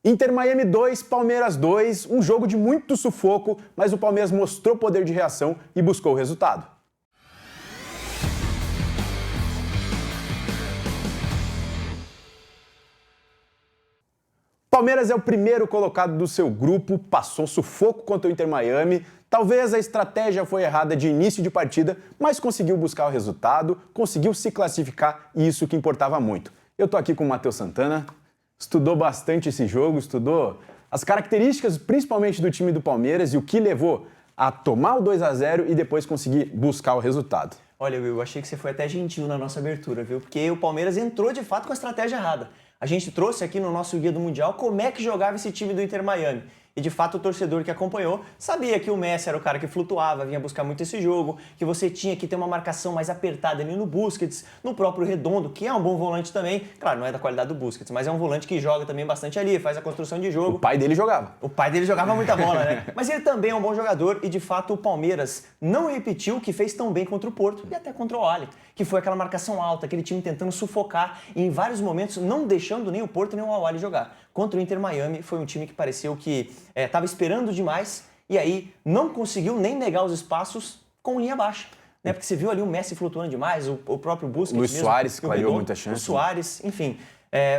Inter Miami 2, Palmeiras 2, um jogo de muito sufoco, mas o Palmeiras mostrou poder de reação e buscou o resultado. Palmeiras é o primeiro colocado do seu grupo, passou sufoco contra o Inter Miami. Talvez a estratégia foi errada de início de partida, mas conseguiu buscar o resultado, conseguiu se classificar e isso que importava muito. Eu tô aqui com o Matheus Santana, estudou bastante esse jogo, estudou as características principalmente do time do Palmeiras e o que levou a tomar o 2-0 e depois conseguir buscar o resultado. Olha, Will, eu achei que você foi até gentil na nossa abertura, viu? Porque o Palmeiras entrou de fato com a estratégia errada. A gente trouxe aqui no nosso Guia do Mundial como é que jogava esse time do Inter Miami. E de fato o torcedor que acompanhou sabia que o Messi era o cara que flutuava, vinha buscar muito esse jogo, que você tinha que ter uma marcação mais apertada ali no Busquets, no próprio Redondo, que é um bom volante também. Claro, não é da qualidade do Busquets, mas é um volante que joga também bastante ali, faz a construção de jogo. O pai dele jogava. O pai dele jogava muita bola, né? Mas ele também é um bom jogador e de fato o Palmeiras não repetiu o que fez tão bem contra o Porto e até contra o Oli, que foi aquela marcação alta, aquele time tentando sufocar e em vários momentos não deixando nem o Porto nem o Oli jogar. Contra o Inter Miami foi um time que pareceu que estava esperando demais e aí não conseguiu nem negar os espaços com linha baixa. Né? Porque você viu ali o Messi flutuando demais, o próprio Busquets Luis mesmo, Soares clareou muita chance. O Soares, enfim.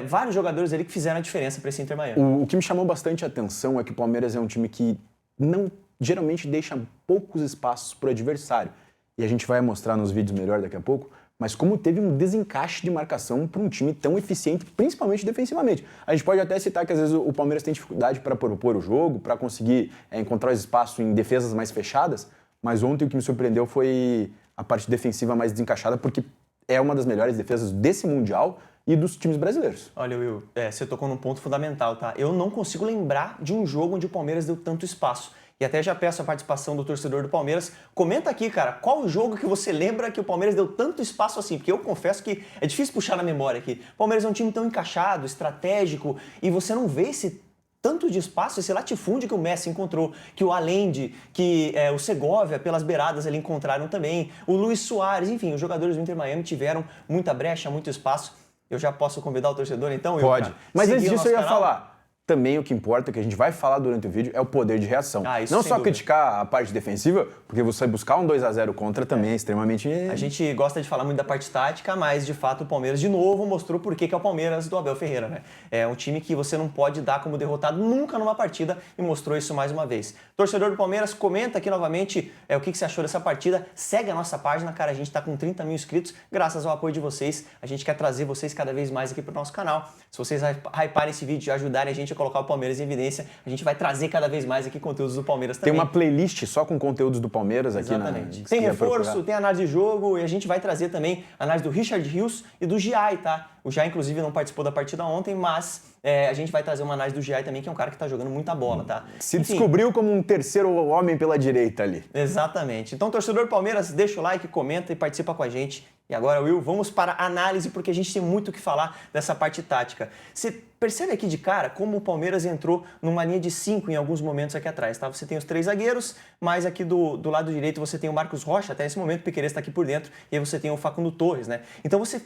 Vários jogadores ali que fizeram a diferença para esse Inter Miami. O que me chamou bastante a atenção é que o Palmeiras é um time que não geralmente deixa poucos espaços para o adversário. E a gente vai mostrar nos vídeos melhor daqui a pouco, mas como teve um desencaixe de marcação para um time tão eficiente, principalmente defensivamente. A gente pode até citar que às vezes o Palmeiras tem dificuldade para propor o jogo, para conseguir encontrar os espaços em defesas mais fechadas, mas ontem o que me surpreendeu foi a parte defensiva mais desencaixada, porque é uma das melhores defesas desse Mundial e dos times brasileiros. Olha, Will, você tocou num ponto fundamental, tá? Eu não consigo lembrar de um jogo onde o Palmeiras deu tanto espaço. E até já peço a participação do torcedor do Palmeiras. Comenta aqui, cara, qual o jogo que você lembra que o Palmeiras deu tanto espaço assim? Porque eu confesso que é difícil puxar na memória aqui. O Palmeiras é um time tão encaixado, estratégico, e você não vê esse tanto de espaço, esse latifúndio que o Messi encontrou, que o Allende, que o Segovia, pelas beiradas ali encontraram também, o Luis Soares, enfim, os jogadores do Inter Miami tiveram muita brecha, muito espaço. Eu já posso convidar o torcedor, então? Pode. Mas antes disso eu ia falar... Também o que importa, que a gente vai falar durante o vídeo, é o poder de reação. Não só criticar a parte defensiva, porque você buscar um 2-0 contra também é extremamente... A gente gosta de falar muito da parte tática, mas de fato o Palmeiras de novo mostrou por que é o Palmeiras do Abel Ferreira, né? É um time que você não pode dar como derrotado nunca numa partida e mostrou isso mais uma vez. Torcedor do Palmeiras, comenta aqui novamente o que você achou dessa partida. Segue a nossa página, cara, a gente tá com 30 mil inscritos, graças ao apoio de vocês. A gente quer trazer vocês cada vez mais aqui pro nosso canal. Se vocês hyparem esse vídeo e ajudarem a gente colocar o Palmeiras em evidência, a gente vai trazer cada vez mais aqui conteúdos do Palmeiras também. Tem uma playlist só com conteúdos do Palmeiras aqui. Exatamente. Tem reforço, tem análise de jogo e a gente vai trazer também análise do Richard Rios e do Giai, tá? O Giai, inclusive, não participou da partida ontem, mas a gente vai trazer uma análise do Giai também, que é um cara que tá jogando muita bola, tá? Se descobriu como um terceiro homem pela direita ali. Exatamente. Então, torcedor do Palmeiras, deixa o like, comenta e participa com a gente. E agora, Will, vamos para a análise, porque a gente tem muito o que falar dessa parte tática. Você percebe aqui de cara como o Palmeiras entrou numa linha de 5 em alguns momentos aqui atrás, tá? Você tem os 3 zagueiros, mas aqui do lado direito você tem o Marcos Rocha, até esse momento o Piquerez está aqui por dentro, e aí você tem o Facundo Torres, né? Então você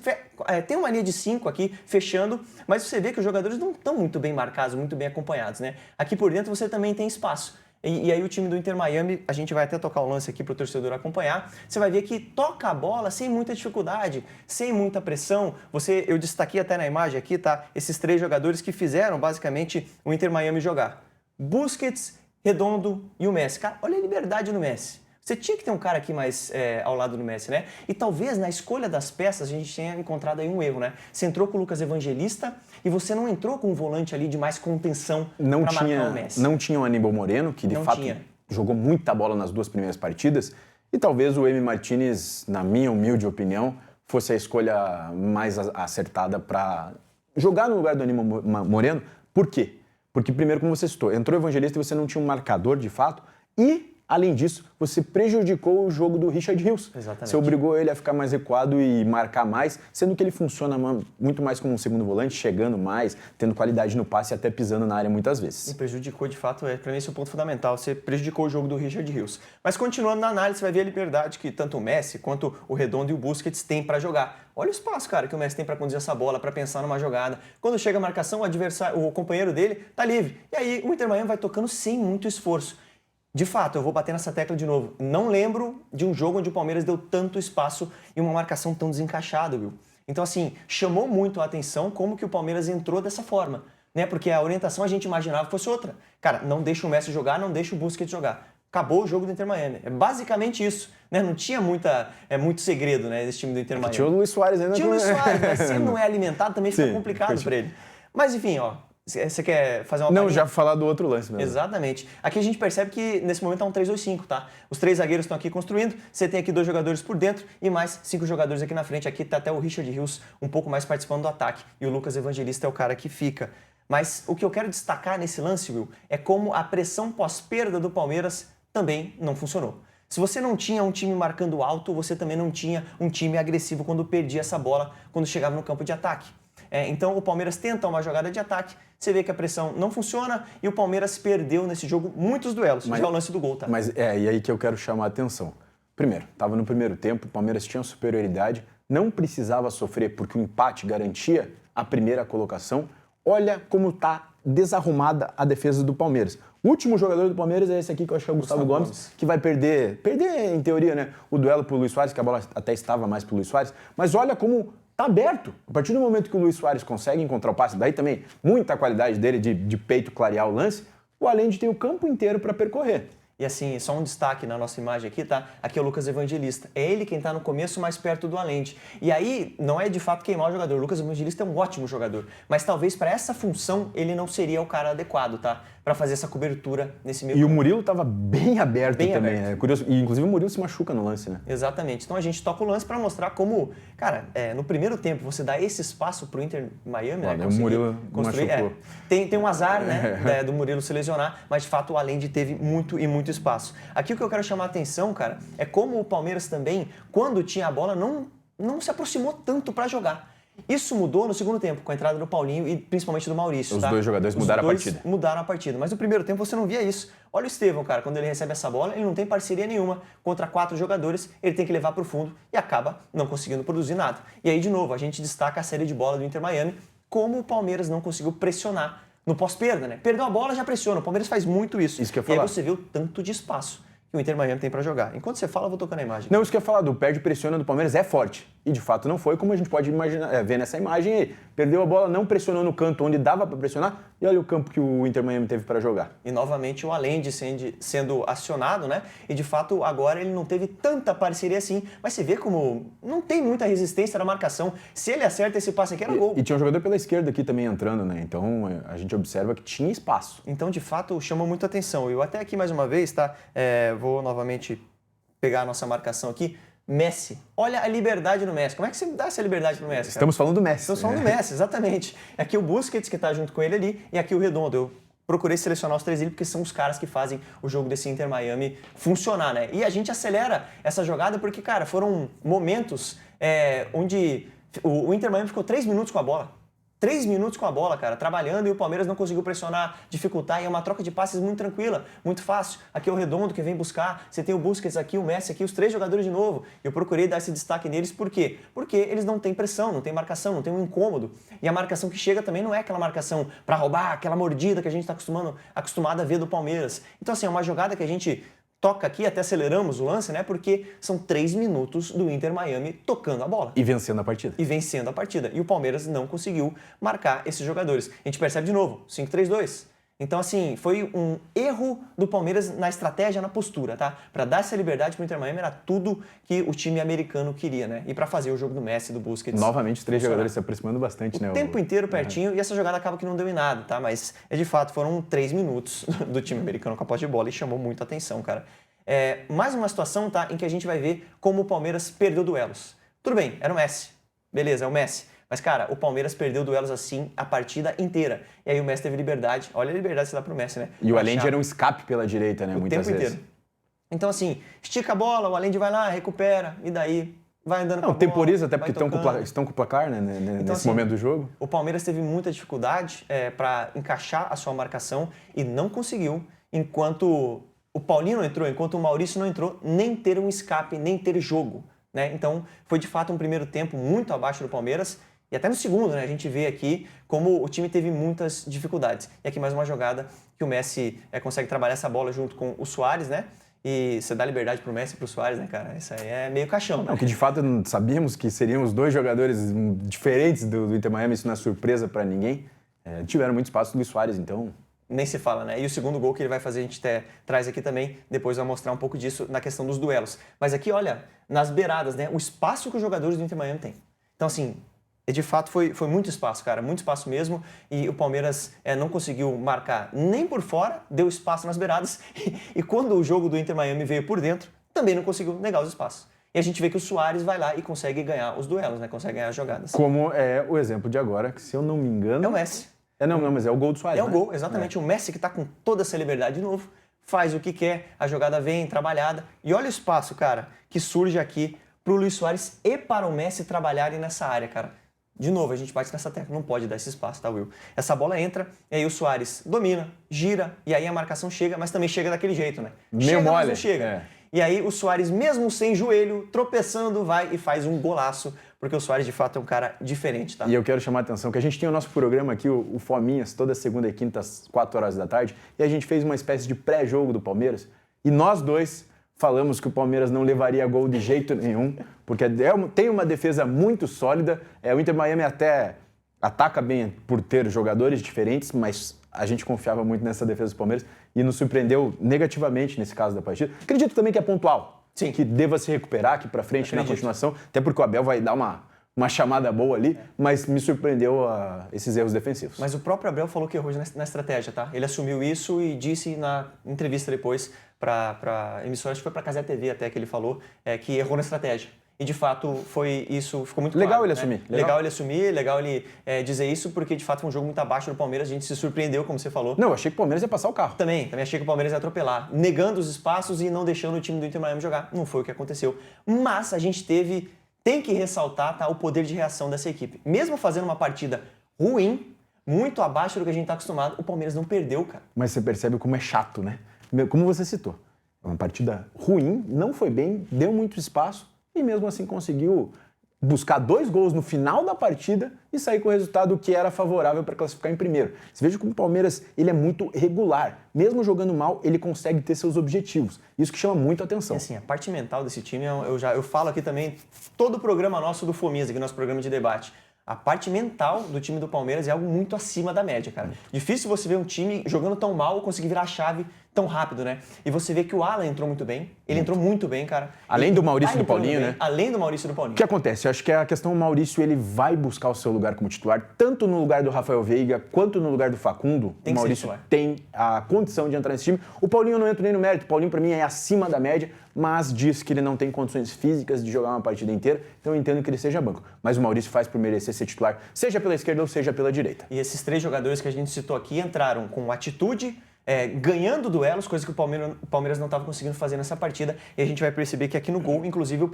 tem uma linha de 5 aqui, fechando, mas você vê que os jogadores não estão muito bem marcados, muito bem acompanhados, né? Aqui por dentro você também tem espaço. E aí o time do Inter Miami, a gente vai até tocar o lance aqui para o torcedor acompanhar, você vai ver que toca a bola sem muita dificuldade, sem muita pressão. Eu destaquei até na imagem aqui, tá? Esses 3 jogadores que fizeram basicamente o Inter Miami jogar. Busquets, Redondo e o Messi. Cara, olha a liberdade no Messi. Você tinha que ter um cara aqui mais ao lado do Messi, né? E talvez na escolha das peças a gente tenha encontrado aí um erro, né? Você entrou com o Lucas Evangelista e você não entrou com um volante ali de mais contenção para marcar o Messi. Não tinha o Aníbal Moreno, que de fato jogou muita bola nas 2 primeiras partidas. E talvez o Emi Martinez, na minha humilde opinião, fosse a escolha mais acertada para jogar no lugar do Aníbal Moreno. Por quê? Porque primeiro, como você citou, entrou o Evangelista e você não tinha um marcador de fato e Além disso, você prejudicou o jogo do Richard Rios. Exatamente. Você obrigou ele a ficar mais recuado e marcar mais, sendo que ele funciona muito mais como um segundo volante, chegando mais, tendo qualidade no passe e até pisando na área muitas vezes. E prejudicou, de fato, para mim esse é o ponto fundamental, você prejudicou o jogo do Richard Rios. Mas continuando na análise, você vai ver a liberdade que tanto o Messi quanto o Redondo e o Busquets têm para jogar. Olha o espaço, cara, que o Messi tem para conduzir essa bola, para pensar numa jogada. Quando chega a marcação, o companheiro dele tá livre. E aí o Inter Miami vai tocando sem muito esforço. De fato, eu vou bater nessa tecla de novo. Não lembro de um jogo onde o Palmeiras deu tanto espaço e uma marcação tão desencaixada, viu? Então, assim, chamou muito a atenção como que o Palmeiras entrou dessa forma, né? Porque a orientação a gente imaginava fosse outra. Cara, não deixa o Messi jogar, não deixa o Busquets jogar. Acabou o jogo do Inter Miami. É basicamente isso, né? Não tinha muito segredo, né, desse time do Inter Miami. Tinha o Luis Soares ainda. Tinha o Luis Soares, mas se ele não é alimentado também fica complicado para ele. Mas enfim, ó, você quer fazer uma Não, palhinha? já falar do outro lance mesmo. Exatamente. Aqui a gente percebe que nesse momento tá um 3-2-5, tá? Os 3 zagueiros estão aqui construindo, você tem aqui 2 jogadores por dentro e mais 5 jogadores aqui na frente. Aqui tá até o Richard Rios um pouco mais participando do ataque e o Lucas Evangelista é o cara que fica. Mas o que eu quero destacar nesse lance, Will, é como a pressão pós-perda do Palmeiras também não funcionou. Se você não tinha um time marcando alto, você também não tinha um time agressivo quando perdia essa bola, quando chegava no campo de ataque. Então o Palmeiras tenta uma jogada de ataque, você vê que a pressão não funciona e o Palmeiras perdeu nesse jogo muitos duelos. Já é o lance do gol, tá? Mas e aí que eu quero chamar a atenção. Primeiro, estava no primeiro tempo, o Palmeiras tinha superioridade, não precisava sofrer porque o empate garantia a primeira colocação. Olha como está desarrumada a defesa do Palmeiras. O último jogador do Palmeiras é esse aqui, que eu acho que é o Gustavo Gomes, que vai perder em teoria, né, o duelo pro Luis Soares, que a bola até estava mais pro Luis Soares, mas olha como tá aberto. A partir do momento que o Luis Soares consegue encontrar o passe, daí também muita qualidade dele de peito clarear o lance, o Allende tem o campo inteiro para percorrer. E assim, só um destaque na nossa imagem aqui, tá? Aqui é o Lucas Evangelista. É ele quem tá no começo mais perto do Allende. E aí, não é de fato queimar o jogador. O Lucas Evangelista é um ótimo jogador. Mas talvez para essa função ele não seria o cara adequado, tá? Para fazer essa cobertura nesse meio. E o Murilo tava bem aberto bem também, aberto. né? Curioso. E inclusive o Murilo se machuca no lance, né? Exatamente. Então a gente toca o lance para mostrar como, cara, no primeiro tempo você dá esse espaço pro Inter Miami, né? O Murilo machucou. Tem um azar, né, do Murilo se lesionar, mas de fato o Allende teve muito e muito espaço. Aqui o que eu quero chamar a atenção, cara, é como o Palmeiras também, quando tinha a bola, não se aproximou tanto para jogar. Isso mudou no segundo tempo, com a entrada do Paulinho e principalmente do Maurício. Os dois jogadores mudaram a partida. Mudaram a partida. Mas no primeiro tempo você não via isso. Olha o Estevão, cara, quando ele recebe essa bola, ele não tem parceria nenhuma. Contra 4 jogadores, ele tem que levar para o fundo e acaba não conseguindo produzir nada. E aí, de novo, a gente destaca a série de bola do Inter Miami, como o Palmeiras não conseguiu pressionar no pós-perda, né? Perdeu a bola, já pressiona. O Palmeiras faz muito isso. Isso que eu ia falar. E aí falar. você vê o tanto de espaço que o Inter Miami tem para jogar. Enquanto você fala, eu vou tocando a imagem. Não, isso que eu ia falar, do perde e pressiona do Palmeiras é forte. E de fato não foi, como a gente pode imaginar, ver nessa imagem aí. Perdeu a bola, não pressionou no canto onde dava para pressionar, e olha o campo que o Inter Miami teve para jogar. E novamente o Allende sendo acionado, né? E de fato agora ele não teve tanta parceria assim, mas você vê como não tem muita resistência na marcação. Se ele acerta esse passe aqui, era gol. E tinha um jogador pela esquerda aqui também entrando, né? Então a gente observa que tinha espaço. Então, de fato, chama muita atenção. Eu até aqui mais uma vez, tá? Vou novamente pegar a nossa marcação aqui. Messi. Olha a liberdade no Messi. Como é que você dá essa liberdade pro Messi, cara? Estamos falando do Messi. Estamos falando do Messi, exatamente. Aqui o Busquets, que tá junto com ele ali, e aqui o Redondo. Eu procurei selecionar os 3 ali, porque são os caras que fazem o jogo desse Inter Miami funcionar, né? E a gente acelera essa jogada porque, cara, foram momentos onde o Inter Miami ficou 3 minutos com a bola. 3 minutos com a bola, cara, trabalhando, e o Palmeiras não conseguiu pressionar, dificultar, e é uma troca de passes muito tranquila, muito fácil. Aqui é o Redondo que vem buscar, você tem o Busquets aqui, o Messi aqui, os 3 jogadores de novo. Eu procurei dar esse destaque neles, por quê? Porque eles não têm pressão, não tem marcação, não tem um incômodo. E a marcação que chega também não é aquela marcação para roubar, aquela mordida que a gente está acostumado a ver do Palmeiras. Então, assim, é uma jogada que a gente toca aqui, até aceleramos o lance, né? Porque são 3 minutos do Inter Miami tocando a bola. E vencendo a partida. E vencendo a partida. E o Palmeiras não conseguiu marcar esses jogadores. A gente percebe de novo, 5-3-2. Então, assim, foi um erro do Palmeiras na estratégia, na postura, tá? Para dar essa liberdade pro Inter Miami era tudo que o time americano queria, né? E para fazer o jogo do Messi, do Busquets. Novamente, os 3 jogadores se aproximando bastante, né? O tempo inteiro pertinho, e essa jogada acaba que não deu em nada, tá? Mas, de fato, foram 3 minutos do time americano com a posse de bola e chamou muita atenção, cara. Mais uma situação, tá? Em que a gente vai ver como o Palmeiras perdeu duelos. Tudo bem, era o Messi. Beleza, é o Messi. Mas, cara, o Palmeiras perdeu duelos assim a partida inteira. E aí o Messi teve liberdade. Olha a liberdade que você dá pro Messi, né? E o Allende era um escape pela direita, né? Muitas vezes. Inteiro. Então, assim, estica a bola, o Allende vai lá, recupera, e daí vai andando com a bola. Temporiza, até porque tocando. estão com o placar, né, Então, nesse assim, momento do jogo. O Palmeiras teve muita dificuldade para encaixar a sua marcação e não conseguiu, enquanto o Paulinho não entrou, enquanto o Maurício não entrou, nem ter um escape, nem ter jogo, né? Então, foi de fato um primeiro tempo muito abaixo do Palmeiras. E até no segundo, né, a gente vê aqui como o time teve muitas dificuldades. E aqui mais uma jogada que o Messi consegue trabalhar essa bola junto com o Suárez, né? E você dá liberdade pro Messi e pro Suárez, né, cara? Isso aí é meio caixão, né? Que de fato não sabíamos que seriam os dois jogadores diferentes do Inter Miami, isso não é surpresa para ninguém. Tiveram muito espaço do Luis Suárez, então... Nem se fala, né? E o segundo gol que ele vai fazer, a gente até traz aqui também, depois vai mostrar um pouco disso na questão dos duelos. Mas aqui, olha, nas beiradas, né? O espaço que os jogadores do Inter Miami têm. Então, assim, de fato foi muito espaço, cara, muito espaço mesmo. E o Palmeiras não conseguiu marcar nem por fora, deu espaço nas beiradas. E quando o jogo do Inter Miami veio por dentro, também não conseguiu negar os espaços. E a gente vê que o Suárez vai lá e consegue ganhar os duelos, né? Consegue ganhar as jogadas. Como é o exemplo de agora, que se eu não me engano... É o Messi. Não, mas é o gol do Suárez, É o gol, exatamente. O Messi que está com toda essa liberdade de novo, faz o que quer, a jogada vem trabalhada. E olha o espaço, cara, que surge aqui para o Luis Suárez e para o Messi trabalharem nessa área, cara. De novo, a gente bate nessa tecla, não pode dar esse espaço, tá, Will? Essa bola entra, e aí o Suárez domina, gira, e aí a marcação chega, mas também chega daquele jeito, né? Meio mole. Mas não chega. E aí o Suárez, mesmo sem joelho, tropeçando, vai e faz um golaço, porque o Suárez, de fato, é um cara diferente, tá? E eu quero chamar a atenção que a gente tem o nosso programa aqui, o Fominhas, toda segunda e quinta às 4 horas da tarde, e a gente fez uma espécie de pré-jogo do Palmeiras, e nós dois falamos que o Palmeiras não levaria gol de jeito nenhum, porque tem uma defesa muito sólida, o Inter Miami até ataca bem por ter jogadores diferentes, mas a gente confiava muito nessa defesa do Palmeiras e nos surpreendeu negativamente nesse caso da partida. Acredito também que é pontual, sim, que deva se recuperar aqui pra frente na continuação, até porque o Abel vai dar uma chamada boa ali, mas me surpreendeu esses erros defensivos. Mas o próprio Abel falou que errou na estratégia, tá? Ele assumiu isso e disse na entrevista depois para emissora, acho que foi para Cazé TV até que ele falou, que errou na estratégia. E de fato foi isso, ficou muito legal claro. Ele né? assumir. Legal ele assumir, legal ele dizer isso, porque de fato foi um jogo muito abaixo do Palmeiras, a gente se surpreendeu, como você falou. Não, eu achei que o Palmeiras ia passar o carro. Também achei que o Palmeiras ia atropelar, negando os espaços e não deixando o time do Inter Miami jogar. Não foi o que aconteceu. Mas a gente tem que ressaltar, tá, o poder de reação dessa equipe. Mesmo fazendo uma partida ruim, muito abaixo do que a gente está acostumado, o Palmeiras não perdeu, cara. Mas você percebe como é chato, né? Como você citou. Uma partida ruim, não foi bem, deu muito espaço e mesmo assim conseguiu buscar 2 gols no final da partida e sair com o resultado que era favorável para classificar em primeiro. Você veja como o Palmeiras ele é muito regular. Mesmo jogando mal, ele consegue ter seus objetivos. Isso que chama muito a atenção. E assim, a parte mental desse time, eu falo aqui também, todo o programa nosso do Fominhas, aqui nosso programa de debate, a parte mental do time do Palmeiras é algo muito acima da média, cara. Difícil você ver um time jogando tão mal ou conseguir virar a chave tão rápido, né? E você vê que o Alan entrou muito bem. Ele entrou muito bem, cara. Além do Maurício e do Paulinho, bem, né? Além do Maurício e do Paulinho. O que acontece? Eu acho que a questão do Maurício, ele vai buscar o seu lugar como titular, tanto no lugar do Rafael Veiga, quanto no lugar do Facundo. O Maurício tem a condição de entrar nesse time. O Paulinho eu não entra nem no mérito. O Paulinho, pra mim, é acima da média, mas diz que ele não tem condições físicas de jogar uma partida inteira, então eu entendo que ele seja banco. Mas o Maurício faz por merecer ser titular, seja pela esquerda ou seja pela direita. E esses 3 jogadores que a gente citou aqui entraram com atitude, ganhando duelos, coisa que o Palmeiras não estava conseguindo fazer nessa partida. E a gente vai perceber que aqui no gol, inclusive, o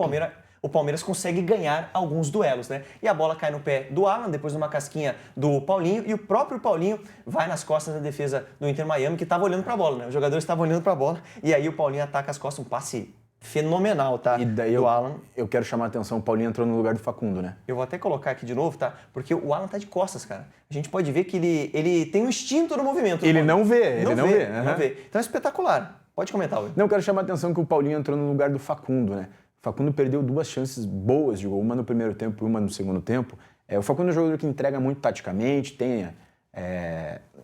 Palmeiras consegue ganhar alguns duelos, né? E a bola cai no pé do Alan, depois numa casquinha do Paulinho, e o próprio Paulinho vai nas costas da defesa do Inter Miami, que estava olhando para a bola, né? Os jogadores estavam olhando para a bola, e aí o Paulinho ataca as costas, um passe fenomenal, tá? E daí do Alan. Eu quero chamar a atenção, o Paulinho entrou no lugar do Facundo, né? Eu vou até colocar aqui de novo, tá? Porque o Alan tá de costas, cara. A gente pode ver que ele tem um instinto no movimento. Ele não vê, não vê. Então é espetacular. Pode comentar, Will. Não, eu quero chamar a atenção que o Paulinho entrou no lugar do Facundo, né? O Facundo perdeu 2 chances boas de gol, uma no primeiro tempo e uma no segundo tempo. O Facundo é um jogador que entrega muito taticamente, tem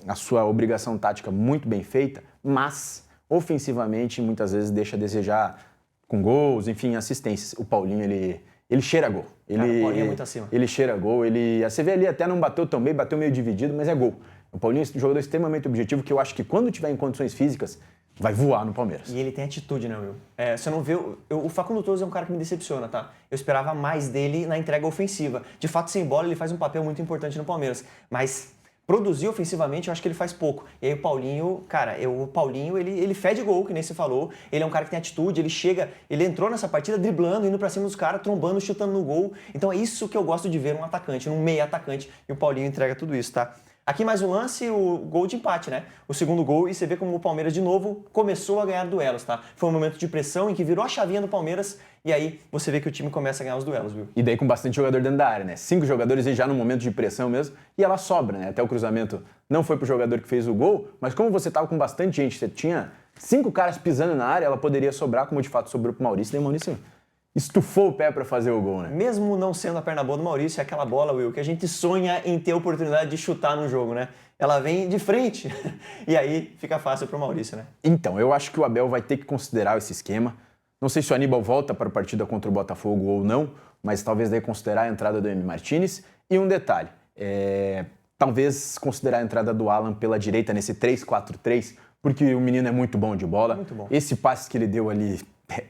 a sua obrigação tática muito bem feita, mas ofensivamente muitas vezes deixa a desejar com gols, enfim, assistências. O Paulinho, ele cheira gol. O Paulinho é muito acima. Ele cheira gol, você vê ali até não bateu tão bem, bateu meio dividido, mas é gol. O Paulinho é um jogador extremamente objetivo que eu acho que quando tiver em condições físicas, vai voar no Palmeiras. E ele tem atitude, né, Will? Você não vê... O Facundo Torres é um cara que me decepciona, tá? Eu esperava mais dele na entrega ofensiva. De fato, sem bola, ele faz um papel muito importante no Palmeiras. Mas produzir ofensivamente, eu acho que ele faz pouco. E aí o Paulinho, cara, ele fede gol, que nem você falou. Ele é um cara que tem atitude, ele chega, ele entrou nessa partida driblando, indo pra cima dos caras, trombando, chutando no gol. Então é isso que eu gosto de ver um atacante, um meia atacante. E o Paulinho entrega tudo isso, tá? Aqui mais um lance, o gol de empate, né? O segundo gol, e você vê como o Palmeiras, de novo, começou a ganhar duelos, tá? Foi um momento de pressão em que virou a chavinha do Palmeiras, e aí você vê que o time começa a ganhar os duelos, viu? E daí com bastante jogador dentro da área, né? 5 jogadores e já no momento de pressão mesmo, e ela sobra, né? Até o cruzamento não foi pro jogador que fez o gol, mas como você tava com bastante gente, você tinha 5 caras pisando na área, ela poderia sobrar, como de fato sobrou pro Maurício, e daí o Maurício estufou o pé para fazer o gol, né? Mesmo não sendo a perna boa do Maurício, é aquela bola, Will, que a gente sonha em ter a oportunidade de chutar no jogo, né? Ela vem de frente e aí fica fácil pro Maurício, né? Então, eu acho que o Abel vai ter que considerar esse esquema. Não sei se o Aníbal volta para a partida contra o Botafogo ou não, mas talvez daí considerar a entrada do M. Martinez. E um detalhe, talvez considerar a entrada do Alan pela direita nesse 3-4-3, porque o menino é muito bom de bola. Muito bom. Esse passe que ele deu ali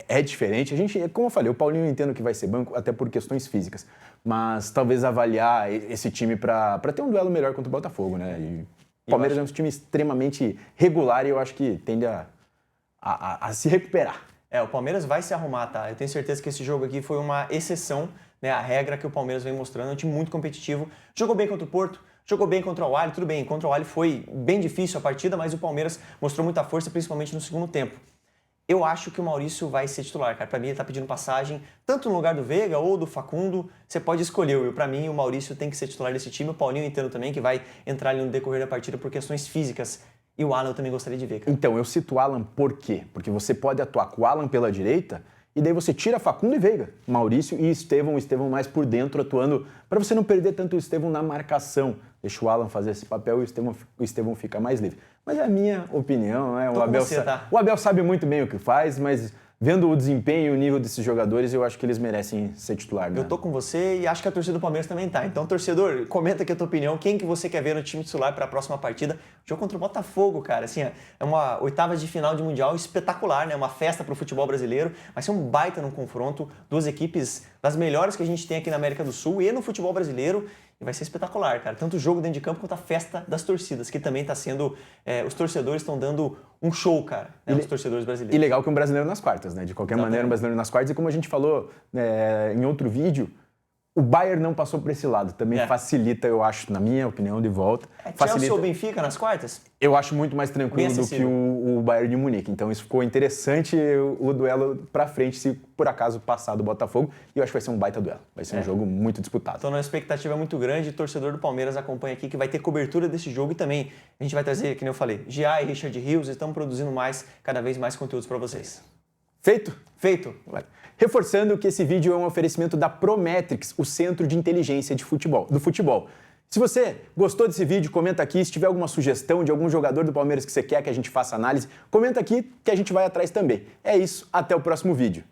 é diferente. A gente, como eu falei, o Paulinho eu entendo que vai ser banco, até por questões físicas. Mas talvez avaliar esse time para ter um duelo melhor contra o Botafogo, né? E o Palmeiras é um time extremamente regular e eu acho que tende a se recuperar. O Palmeiras vai se arrumar, tá? Eu tenho certeza que esse jogo aqui foi uma exceção, né? A regra que o Palmeiras vem mostrando, é um time muito competitivo. Jogou bem contra o Porto, jogou bem contra o Al, tudo bem. Contra o Al foi bem difícil a partida, mas o Palmeiras mostrou muita força, principalmente no segundo tempo. Eu acho que o Maurício vai ser titular, cara. Pra mim, ele tá pedindo passagem, tanto no lugar do Veiga ou do Facundo. Você pode escolher, Will. Pra mim, o Maurício tem que ser titular desse time. O Paulinho eu entendo também que vai entrar ali no decorrer da partida por questões físicas. E o Alan eu também gostaria de ver, cara. Então, eu cito o Alan por quê? Porque você pode atuar com o Alan pela direita e daí você tira Facundo e Veiga, Maurício e Estevão, o Estevão mais por dentro atuando, para você não perder tanto o Estevão na marcação. Deixa o Alan fazer esse papel e o Estevão fica mais livre. Mas é a minha opinião, né? O Abel sabe muito bem o que faz, mas vendo o desempenho e o nível desses jogadores, eu acho que eles merecem ser titular, né? Eu tô com você e acho que a torcida do Palmeiras também tá. Então, torcedor, comenta aqui a tua opinião. Quem que você quer ver no time titular para a próxima partida? Jogo contra o Botafogo, cara. Assim, é uma oitava de final de Mundial espetacular, né? Uma festa pro futebol brasileiro. Vai ser um baita no confronto. Duas equipes das melhores que a gente tem aqui na América do Sul e no futebol brasileiro. E vai ser espetacular, cara. Tanto o jogo dentro de campo quanto a festa das torcidas, que também tá sendo... os torcedores estão dando um show, cara, né? Os torcedores brasileiros. E legal que um brasileiro nas quartas, né? De qualquer maneira, um brasileiro nas quartas. E como a gente falou em outro vídeo, o Bayern não passou por esse lado. Também facilita, eu acho, na minha opinião, de volta. Chelsea ou Benfica nas quartas? Eu acho muito mais tranquilo do que o Bayern de Munique. Então isso ficou interessante, o duelo pra frente, se por acaso passar do Botafogo. E eu acho que vai ser um baita duelo. Vai ser um jogo muito disputado. Então a expectativa é muito grande. O torcedor do Palmeiras acompanha aqui que vai ter cobertura desse jogo e também a gente vai trazer, que nem eu falei, Gia e Richard Rios. Estamos produzindo cada vez mais conteúdos para vocês. Feito? Feito. Reforçando que esse vídeo é um oferecimento da Prometrics, o centro de inteligência do futebol. Se você gostou desse vídeo, comenta aqui. Se tiver alguma sugestão de algum jogador do Palmeiras que você quer que a gente faça análise, comenta aqui que a gente vai atrás também. É isso, até o próximo vídeo.